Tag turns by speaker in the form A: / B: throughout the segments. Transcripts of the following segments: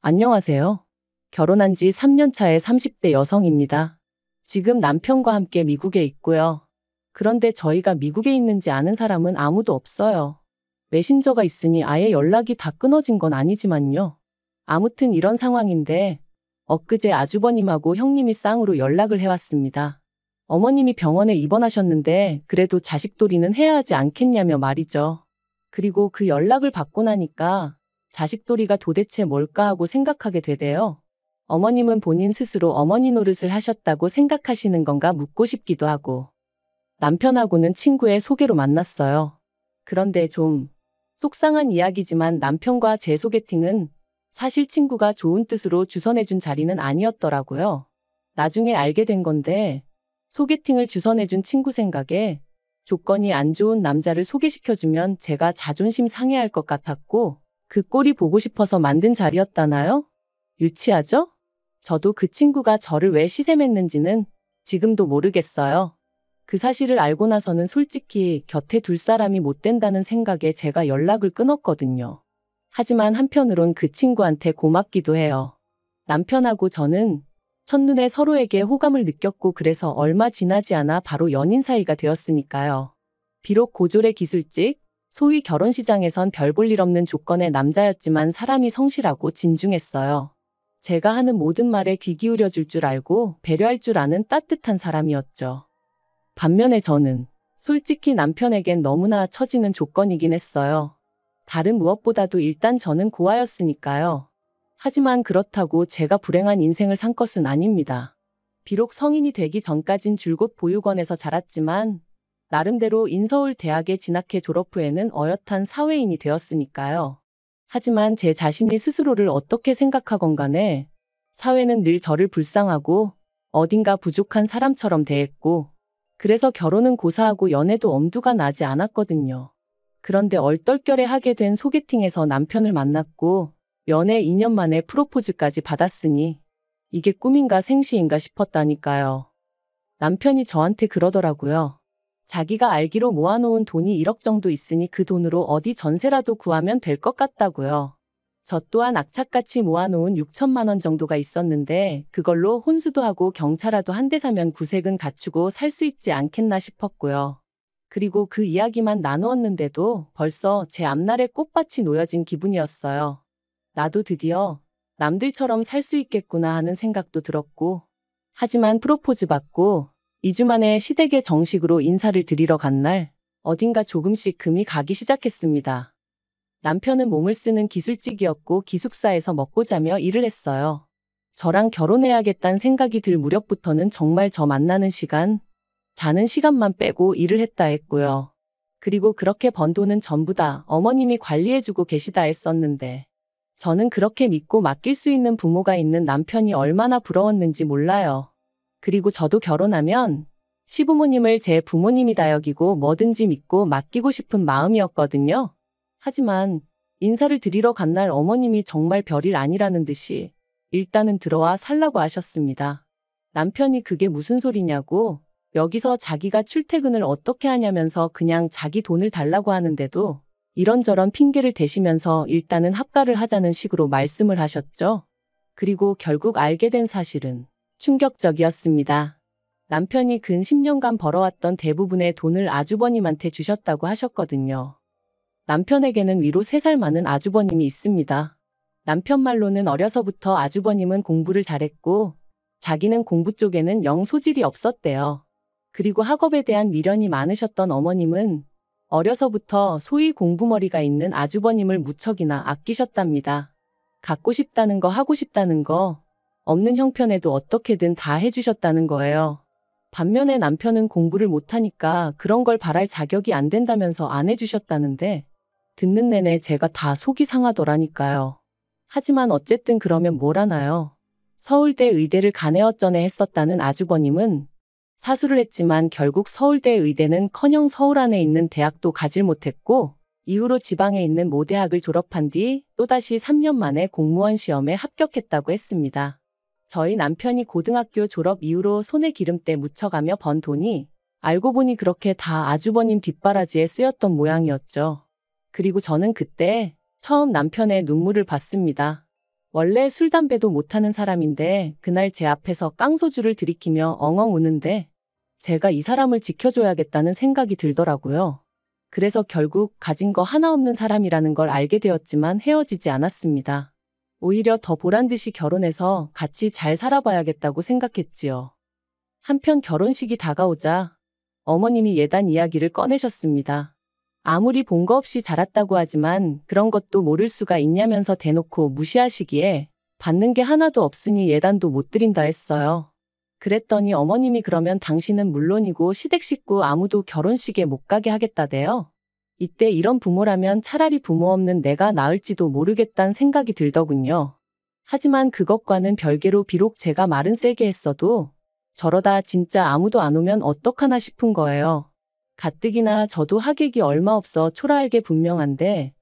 A: 안녕하세요. 결혼한 지 3년 차의 30대 여성입니다. 지금 남편과 함께 미국에 있고요. 그런데 저희가 미국에 있는지 아는 사람은 아무도 없어요. 메신저가 있으니 아예 연락이 다 끊어진 건 아니지만요. 아무튼 이런 상황인데 엊그제 아주버님하고 형님이 쌍으로 연락을 해왔습니다. 어머님이 병원에 입원하셨는데 그래도 자식돌이는 해야 하지 않겠냐며 말이죠. 그리고 그 연락을 받고 나니까 자식돌이가 도대체 뭘까 하고 생각하게 되대요. 어머님은 본인 스스로 어머니 노릇을 하셨다고 생각하시는 건가 묻고 싶기도 하고. 남편하고는 친구의 소개로 만났어요. 그런데 좀 속상한 이야기지만 남편과 제 소개팅은 사실 친구가 좋은 뜻으로 주선해준 자리는 아니었더라고요. 나중에 알게 된 건데 소개팅을 주선해준 친구 생각에 조건이 안 좋은 남자를 소개시켜주면 제가 자존심 상해할 것 같았고 그 꼴이 보고 싶어서 만든 자리였다나요? 유치하죠? 저도 그 친구가 저를 왜 시샘했는지는 지금도 모르겠어요. 그 사실을 알고 나서는 솔직히 곁에 둘 사람이 못 된다는 생각에 제가 연락을 끊었거든요. 하지만 한편으론 그 친구한테 고맙기도 해요. 남편하고 저는 첫눈에 서로에게 호감을 느꼈고 그래서 얼마 지나지 않아 바로 연인 사이가 되었으니까요. 비록 고졸의 기술직, 소위 결혼시장에선 별 볼 일 없는 조건의 남자였지만 사람이 성실하고 진중했어요. 제가 하는 모든 말에 귀 기울여 줄 줄 알고 배려할 줄 아는 따뜻한 사람이었죠. 반면에 저는 솔직히 남편에겐 너무나 처지는 조건이긴 했어요. 다른 무엇보다도 일단 저는 고아였으니까요. 하지만 그렇다고 제가 불행한 인생을 산 것은 아닙니다. 비록 성인이 되기 전까진 줄곧 보육원에서 자랐지만 나름대로 인서울 대학에 진학해 졸업 후에는 어엿한 사회인이 되었으니까요. 하지만 제 자신이 스스로를 어떻게 생각하건 간에 사회는 늘 저를 불쌍하고 어딘가 부족한 사람처럼 대했고 그래서 결혼은 고사하고 연애도 엄두가 나지 않았거든요. 그런데 얼떨결에 하게 된 소개팅에서 남편을 만났고 연애 2년 만에 프로포즈까지 받았으니 이게 꿈인가 생시인가 싶었다니까요. 남편이 저한테 그러더라고요. 자기가 알기로 모아놓은 돈이 1억 정도 있으니 그 돈으로 어디 전세라도 구하면 될 것 같다고요. 저 또한 악착같이 모아놓은 6천만 원 정도가 있었는데 그걸로 혼수도 하고 경차라도 한 대 사면 구색은 갖추고 살 수 있지 않겠나 싶었고요. 그리고 그 이야기만 나누었는데도 벌써 제 앞날에 꽃밭이 놓여진 기분이었어요. 나도 드디어 남들처럼 살 수 있겠구나 하는 생각도 들었고 하지만 프로포즈 받고 2주 만에 시댁에 정식으로 인사를 드리러 간 날 어딘가 조금씩 금이 가기 시작했습니다. 남편은 몸을 쓰는 기술직이었고 기숙사에서 먹고 자며 일을 했어요. 저랑 결혼해야겠다는 생각이 들 무렵부터는 정말 저 만나는 시간, 자는 시간만 빼고 일을 했다 했고요. 그리고 그렇게 번 돈은 전부 다 어머님이 관리해주고 계시다 했었는데 저는 그렇게 믿고 맡길 수 있는 부모가 있는 남편이 얼마나 부러웠는지 몰라요. 그리고 저도 결혼하면 시부모님을 제 부모님이다 여기고 뭐든지 믿고 맡기고 싶은 마음이었거든요. 하지만 인사를 드리러 간 날 어머님이 정말 별일 아니라는 듯이 일단은 들어와 살라고 하셨습니다. 남편이 그게 무슨 소리냐고 여기서 자기가 출퇴근을 어떻게 하냐면서 그냥 자기 돈을 달라고 하는데도 이런저런 핑계를 대시면서 일단은 합가를 하자는 식으로 말씀을 하셨죠. 그리고 결국 알게 된 사실은 충격적이었습니다. 남편이 근 10년간 벌어왔던 대부분의 돈을 아주버님한테 주셨다고 하셨거든요. 남편에게는 위로 3살 많은 아주버님이 있습니다. 남편 말로는 어려서부터 아주버님은 공부를 잘했고 자기는 공부 쪽에는 영 소질이 없었대요. 그리고 학업에 대한 미련이 많으셨던 어머님은 어려서부터 소위 공부머리가 있는 아주버님을 무척이나 아끼셨답니다. 갖고 싶다는 거 하고 싶다는 거 없는 형편에도 어떻게든 다 해주셨다는 거예요. 반면에 남편은 공부를 못하니까 그런 걸 바랄 자격이 안 된다면서 안 해주셨다는데 듣는 내내 제가 다 속이 상하더라니까요. 하지만 어쨌든 그러면 뭘 하나요? 서울대 의대를 간에어쩌네 했었다는 아주버님은 사수를 했지만 결국 서울대 의대는커녕 서울 안에 있는 대학도 가질 못했고 이후로 지방에 있는 모 대학을 졸업한 뒤 또다시 3년 만에 공무원 시험에 합격했다고 했습니다. 저희 남편이 고등학교 졸업 이후로 손에 기름때 묻혀가며 번 돈이 알고 보니 그렇게 다 아주버님 뒷바라지에 쓰였던 모양이었죠. 그리고 저는 그때 처음 남편의 눈물을 봤습니다. 원래 술 담배도 못하는 사람인데 그날 제 앞에서 깡소주를 들이키며 엉엉 우는데 제가 이 사람을 지켜줘야겠다는 생각이 들더라고요. 그래서 결국 가진 거 하나 없는 사람이라는 걸 알게 되었지만 헤어지지 않았습니다. 오히려 더 보란듯이 결혼해서 같이 잘 살아봐야겠다고 생각했지요. 한편 결혼식이 다가오자 어머님이 예단 이야기를 꺼내셨습니다. 아무리 본거 없이 자랐다고 하지만 그런 것도 모를 수가 있냐면서 대놓고 무시하시기에 받는 게 하나도 없으니 예단도 못 드린다 했어요. 그랬더니 어머님이 그러면 당신은 물론이고 시댁 식구 아무도 결혼식에 못 가게 하겠다대요. 이때 이런 부모라면 차라리 부모 없는 내가 나을지도 모르겠다는 생각이 들더군요. 하지만 그것과는 별개로 비록 제가 말은 세게 했어도 저러다 진짜 아무도 안 오면 어떡하나 싶은 거예요. 가뜩이나 저도 하객이 얼마 없어 초라할 게 분명한데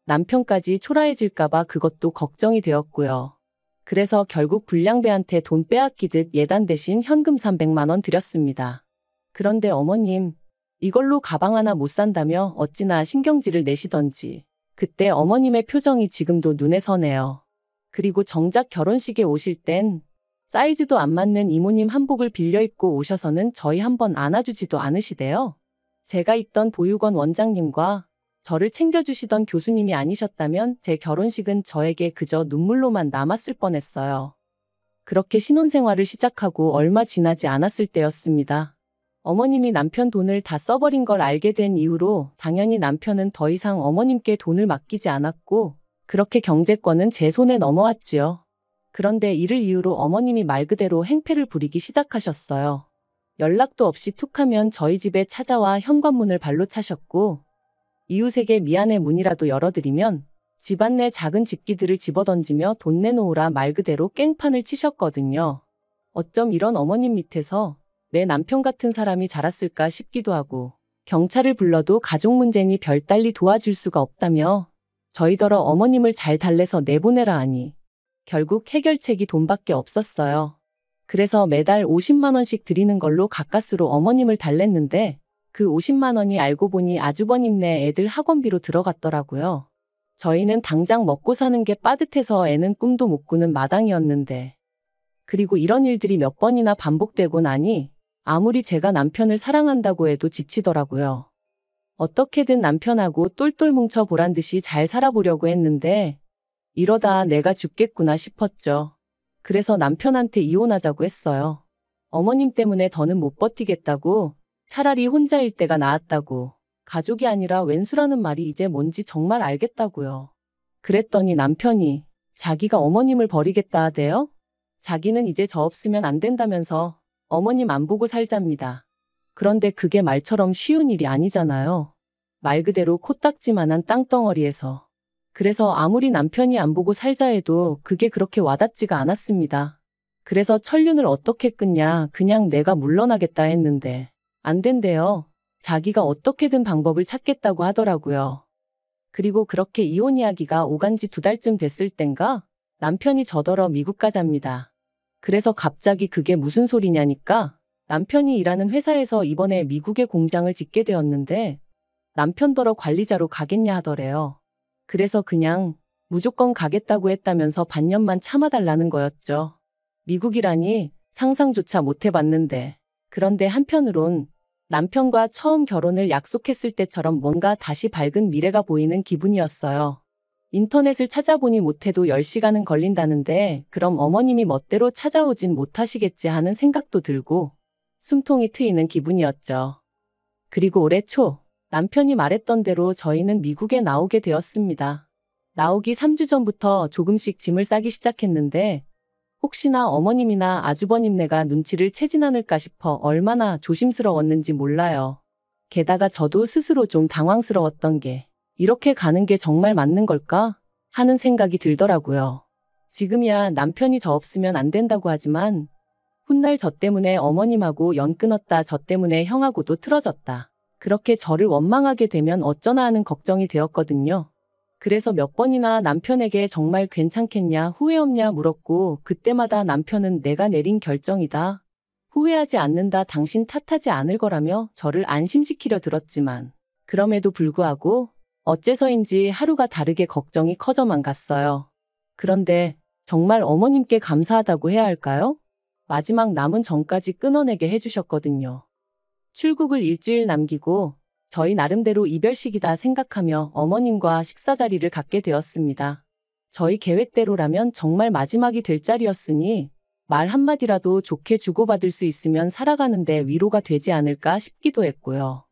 A: 남편까지 초라해질까봐 그것도 걱정이 되었고요. 그래서 결국 불량배한테 돈 빼앗기듯 예단 대신 현금 300만 원 드렸습니다. 그런데 어머님, 이걸로 가방 하나 못 산다며 어찌나 신경질을 내시던지 그때 어머님의 표정이 지금도 눈에 선해요. 그리고 정작 결혼식에 오실 땐 사이즈도 안 맞는 이모님 한복을 빌려 입고 오셔서는 저희 한번 안아주지도 않으시대요. 제가 있던 보육원 원장님과 저를 챙겨주시던 교수님이 아니셨다면 제 결혼식은 저에게 그저 눈물로만 남았을 뻔했어요. 그렇게 신혼생활을 시작하고 얼마 지나지 않았을 때였습니다. 어머님이 남편 돈을 다 써버린 걸 알게 된 이후로 당연히 남편은 더 이상 어머님께 돈을 맡기지 않았고 그렇게 경제권은 제 손에 넘어왔지요. 그런데 이를 이유로 어머님이 말 그대로 행패를 부리기 시작하셨어요. 연락도 없이 툭하면 저희 집에 찾아와 현관문을 발로 차셨고 이웃에게 미안해 문이라도 열어드리면 집안 내 작은 집기들을 집어던지며 돈 내놓으라 말 그대로 깽판을 치셨거든요. 어쩜 이런 어머님 밑에서 내 남편 같은 사람이 자랐을까 싶기도 하고 경찰을 불러도 가족 문제니 별달리 도와줄 수가 없다며 저희더러 어머님을 잘 달래서 내보내라 하니 결국 해결책이 돈밖에 없었어요. 그래서 매달 50만 원씩 드리는 걸로 가까스로 어머님을 달랬는데 그 50만 원이 알고 보니 아주버님네 애들 학원비로 들어갔더라고요. 저희는 당장 먹고 사는 게 빠듯해서 애는 꿈도 못 꾸는 마당이었는데. 그리고 이런 일들이 몇 번이나 반복되고 나니 아무리 제가 남편을 사랑한다고 해도 지치더라고요. 어떻게든 남편하고 똘똘 뭉쳐 보란 듯이 잘 살아보려고 했는데 이러다 내가 죽겠구나 싶었죠. 그래서 남편한테 이혼하자고 했어요. 어머님 때문에 더는 못 버티겠다고 차라리 혼자일 때가 나았다고 가족이 아니라 왼수라는 말이 이제 뭔지 정말 알겠다고요. 그랬더니 남편이 자기가 어머님을 버리겠다 하대요. 자기는 이제 저 없으면 안 된다면서 어머님 안 보고 살잡니다. 그런데 그게 말처럼 쉬운 일이 아니잖아요. 말 그대로 코딱지만한 땅덩어리에서. 그래서 아무리 남편이 안 보고 살자 해도 그게 그렇게 와닿지가 않았습니다. 그래서 천륜을 어떻게 끊냐 그냥 내가 물러나겠다 했는데 안 된대요. 자기가 어떻게든 방법을 찾겠다고 하더라고요. 그리고 그렇게 이혼 이야기가 오간 지 2달쯤 됐을 땐가 남편이 저더러 미국 가잡니다. 그래서 갑자기 그게 무슨 소리냐니까 남편이 일하는 회사에서 이번에 미국에 공장을 짓게 되었는데 남편더러 관리자로 가겠냐 하더래요. 그래서 그냥 무조건 가겠다고 했다면서 반년만 참아달라는 거였죠. 미국이라니 상상조차 못 해봤는데. 그런데 한편으론 남편과 처음 결혼을 약속했을 때처럼 뭔가 다시 밝은 미래가 보이는 기분이었어요. 인터넷을 찾아보니 못해도 10시간은 걸린다는데 그럼 어머님이 멋대로 찾아오진 못하시겠지 하는 생각도 들고 숨통이 트이는 기분이었죠. 그리고 올해 초 남편이 말했던 대로 저희는 미국에 나오게 되었습니다. 나오기 3주 전부터 조금씩 짐을 싸기 시작했는데 혹시나 어머님이나 아주버님네가 눈치를 채진 않을까 싶어 얼마나 조심스러웠는지 몰라요. 게다가 저도 스스로 좀 당황스러웠던 게 이렇게 가는 게 정말 맞는 걸까? 하는 생각이 들더라고요. 지금이야 남편이 저 없으면 안 된다고 하지만 훗날 저 때문에 어머님하고 연 끊었다 저 때문에 형하고도 틀어졌다. 그렇게 저를 원망하게 되면 어쩌나 하는 걱정이 되었거든요. 그래서 몇 번이나 남편에게 정말 괜찮겠냐 후회 없냐 물었고 그때마다 남편은 내가 내린 결정이다. 후회하지 않는다 당신 탓하지 않을 거라며 저를 안심시키려 들었지만 그럼에도 불구하고 어째서인지 하루가 다르게 걱정이 커져만 갔어요. 그런데 정말 어머님께 감사하다고 해야 할까요? 마지막 남은 전까지 끊어내게 해주셨거든요. 출국을 일주일 남기고 저희 나름대로 이별식이다 생각하며 어머님과 식사 자리를 갖게 되었습니다. 저희 계획대로라면 정말 마지막이 될 자리였으니 말 한마디라도 좋게 주고받을 수 있으면 살아가는데 위로가 되지 않을까 싶기도 했고요.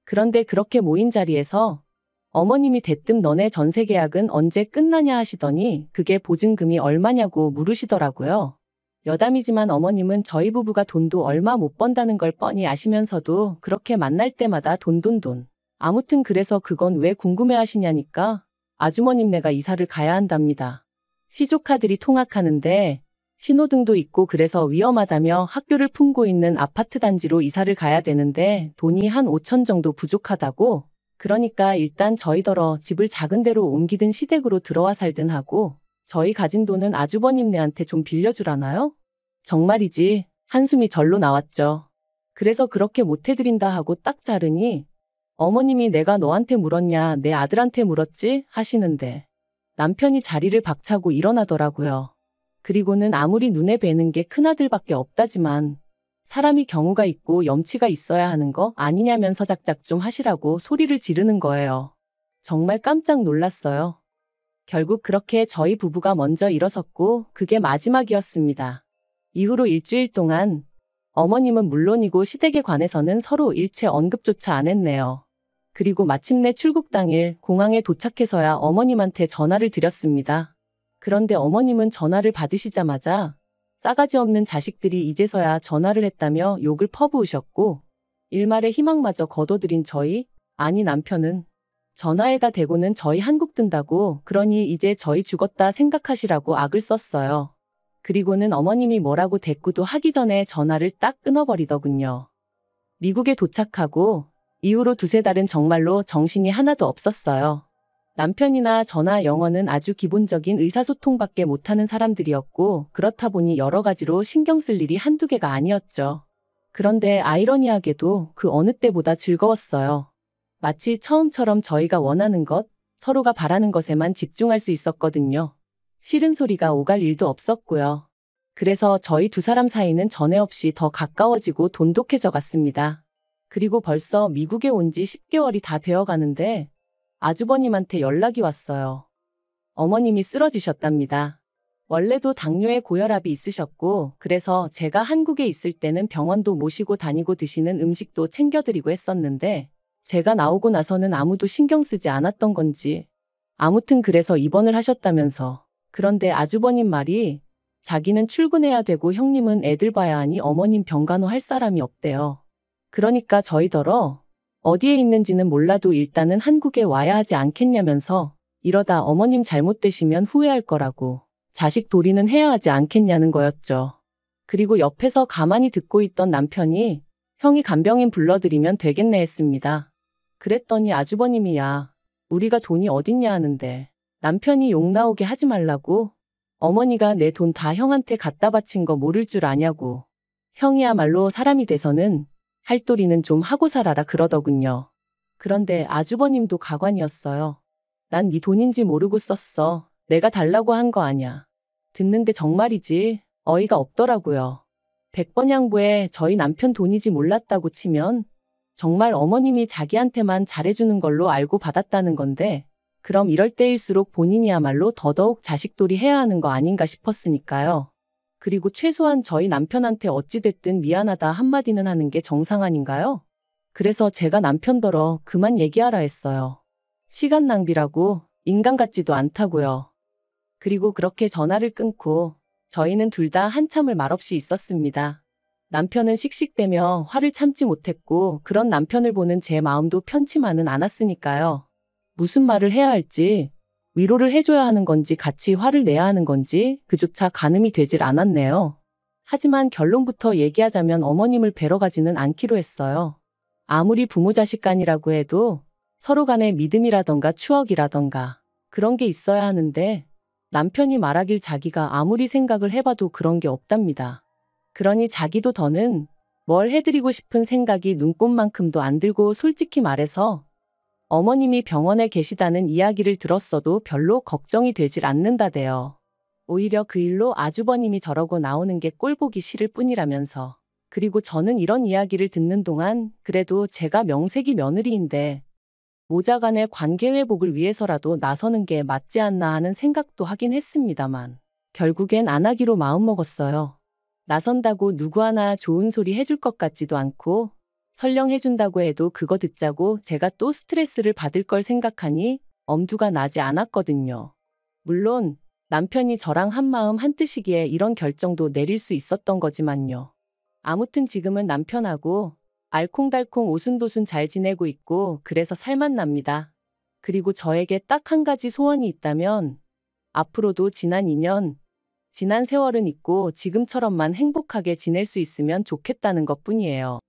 A: 그런데 그렇게 모인 자리에서 어머님이 대뜸 너네 전세 계약은 언제 끝나냐 하시더니 그게 보증금이 얼마냐고 물으시더라고요. 여담이지만 어머님은 저희 부부가 돈도 얼마 못 번다는 걸 뻔히 아시면서도 그렇게 만날 때마다 돈. 아무튼 그래서 그건 왜 궁금해하시냐니까 아주머님네가 이사를 가야 한답니다. 시조카들이 통학하는데 신호등도 있고 그래서 위험하다며 학교를 품고 있는 아파트 단지로 이사를 가야 되는데 돈이 한 5천 정도 부족하다고. 그러니까 일단 저희더러 집을 작은 데로 옮기든 시댁으로 들어와 살든 하고 저희 가진 돈은 아주버님네한테 좀 빌려주라나요? 정말이지 한숨이 절로 나왔죠. 그래서 그렇게 못해드린다 하고 딱 자르니 어머님이 내가 너한테 물었냐 내 아들한테 물었지 하시는데 남편이 자리를 박차고 일어나더라고요. 그리고는 아무리 눈에 뵈는 게 큰아들밖에 없다지만 사람이 경우가 있고 염치가 있어야 하는 거 아니냐면서 작작 좀 하시라고 소리를 지르는 거예요. 정말 깜짝 놀랐어요. 결국 그렇게 저희 부부가 먼저 일어섰고 그게 마지막이었습니다. 이후로 일주일 동안 어머님은 물론이고 시댁에 관해서는 서로 일체 언급조차 안 했네요. 그리고 마침내 출국 당일 공항에 도착해서야 어머님한테 전화를 드렸습니다. 그런데 어머님은 전화를 받으시자마자 싸가지 없는 자식들이 이제서야 전화를 했다며 욕을 퍼부으셨고 일말의 희망마저 거둬들인 저희, 아니 남편은 전화에다 대고는 저희 한국 든다고 그러니 이제 저희 죽었다 생각하시라고 악을 썼어요. 그리고는 어머님이 뭐라고 대꾸도 하기 전에 전화를 딱 끊어버리더군요. 미국에 도착하고 이후로 두세 달은 정말로 정신이 하나도 없었어요. 남편이나 저나 영어는 아주 기본적인 의사소통밖에 못하는 사람들이었고 그렇다 보니 여러 가지로 신경 쓸 일이 한두 개가 아니었죠. 그런데 아이러니하게도 그 어느 때보다 즐거웠어요. 마치 처음처럼 저희가 원하는 것, 서로가 바라는 것에만 집중할 수 있었거든요. 싫은 소리가 오갈 일도 없었고요. 그래서 저희 두 사람 사이는 전에 없이 더 가까워지고 돈독해져 갔습니다. 그리고 벌써 미국에 온 지 10개월이 다 되어 가는데 아주버님한테 연락이 왔어요. 어머님이 쓰러지셨답니다. 원래도 당뇨에 고혈압이 있으셨고 그래서 제가 한국에 있을 때는 병원도 모시고 다니고 드시는 음식도 챙겨드리고 했었는데 제가 나오고 나서는 아무도 신경 쓰지 않았던 건지 아무튼 그래서 입원을 하셨다면서. 그런데 아주버님 말이 자기는 출근해야 되고 형님은 애들 봐야 하니 어머님 병간호 할 사람이 없대요. 그러니까 저희더러 어디에 있는지는 몰라도 일단은 한국에 와야 하지 않겠냐면서 이러다 어머님 잘못되시면 후회할 거라고 자식 도리는 해야 하지 않겠냐는 거였죠. 그리고 옆에서 가만히 듣고 있던 남편이 형이 간병인 불러드리면 되겠네 했습니다. 그랬더니 아주버님이 야 우리가 돈이 어딨냐 하는데 남편이 욕 나오게 하지 말라고 어머니가 내 돈 다 형한테 갖다 바친 거 모를 줄 아냐고 형이야말로 사람이 돼서는 할 도리는 좀 하고 살아라 그러더군요. 그런데 아주버님도 가관이었어요. 난 네 돈인지 모르고 썼어. 내가 달라고 한 거 아냐. 듣는데 정말이지 어이가 없더라고요. 백번양보에 저희 남편 돈이지 몰랐다고 치면 정말 어머님이 자기한테만 잘해주는 걸로 알고 받았다는 건데 그럼 이럴 때일수록 본인이야말로 더더욱 자식돌이 해야 하는 거 아닌가 싶었으니까요. 그리고 최소한 저희 남편한테 어찌됐든 미안하다 한마디는 하는 게 정상 아닌가요? 그래서 제가 남편더러 그만 얘기하라 했어요. 시간 낭비라고 인간 같지도 않다고요. 그리고 그렇게 전화를 끊고 저희는 둘 다 한참을 말없이 있었습니다. 남편은 씩씩대며 화를 참지 못했고 그런 남편을 보는 제 마음도 편치만은 않았으니까요. 무슨 말을 해야 할지, 위로를 해줘야 하는 건지 같이 화를 내야 하는 건지 그조차 가늠이 되질 않았네요. 하지만 결론부터 얘기하자면 어머님을 뵈러 가지는 않기로 했어요. 아무리 부모 자식 간이라고 해도 서로 간의 믿음이라던가 추억이라던가 그런 게 있어야 하는데 남편이 말하길 자기가 아무리 생각을 해봐도 그런 게 없답니다. 그러니 자기도 더는 뭘 해드리고 싶은 생각이 눈꼽만큼도 안 들고 솔직히 말해서 어머님이 병원에 계시다는 이야기를 들었어도 별로 걱정이 되질 않는다대요. 오히려 그 일로 아주버님이 저러고 나오는 게 꼴보기 싫을 뿐이라면서. 그리고 저는 이런 이야기를 듣는 동안 그래도 제가 명색이 며느리인데 모자간의 관계 회복을 위해서라도 나서는 게 맞지 않나 하는 생각도 하긴 했습니다만 결국엔 안 하기로 마음먹었어요. 나선다고 누구 하나 좋은 소리 해줄 것 같지도 않고 설령 해준다고 해도 그거 듣자고 제가 또 스트레스를 받을 걸 생각하니 엄두가 나지 않았거든요. 물론 남편이 저랑 한마음 한뜻이기에 이런 결정도 내릴 수 있었던 거지만요. 아무튼 지금은 남편하고 알콩달콩 오순도순 잘 지내고 있고 그래서 살맛 납니다. 그리고 저에게 딱 한 가지 소원이 있다면 앞으로도 지난 2년, 지난 세월은 있고 지금처럼만 행복하게 지낼 수 있으면 좋겠다는 것뿐이에요.